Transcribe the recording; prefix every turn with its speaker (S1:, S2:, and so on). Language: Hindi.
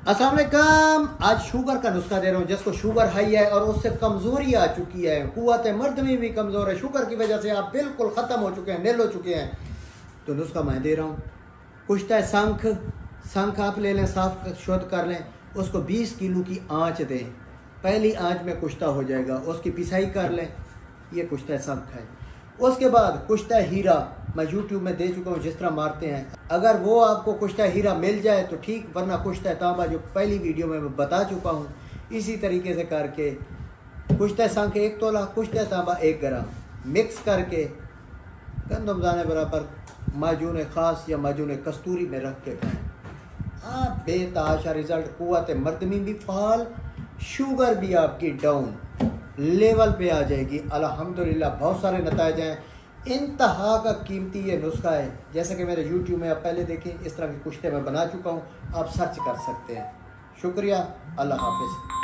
S1: अस्सलाम वालेकुम। आज शुगर का नुस्खा दे रहा हूँ। जिसको शुगर हाई है और उससे कमजोरी आ चुकी है, कुव्वत मर्द में भी कमजोर है, शुगर की वजह से आप बिल्कुल ख़त्म हो चुके हैं, नील हो चुके हैं, तो नुस्खा मैं दे रहा हूँ। कुश्ता शंख, शंख आप ले लें, साफ शुद्ध कर लें, उसको 20 किलो की आँच दें। पहली आँच में कुश्ता हो जाएगा, उसकी पिसाई कर लें। ये कुश्ता शंख है। उसके बाद कुश्ता हीरा मैं यूट्यूब में दे चुका हूँ, जिस तरह मारते हैं। अगर वो आपको कुश्ता हीरा मिल जाए तो ठीक, वरना कुश्ता तांबा जो पहली वीडियो में मैं बता चुका हूँ, इसी तरीके से करके कुश्ता शंख 1 तोला, कुश्ता तांबा 1 ग्राम मिक्स करके गंदम दाने बराबर माजून ख़ास या माजून कस्तूरी में रख के खाएँ। आप बेतहाशा रिजल्ट, कुव्वत मर्दमी भी फाल, शुगर भी आपकी डाउन लेवल पे आ जाएगी। अल्हम्दुलिल्लाह बहुत सारे नताइज हैं। इंतहा का कीमती ये नुस्खा है। जैसे कि मेरे यूट्यूब में आप पहले देखें, इस तरह के कुश्ते मैं बना चुका हूँ, आप सर्च कर सकते हैं। शुक्रिया, अल्लाह हाफिज़।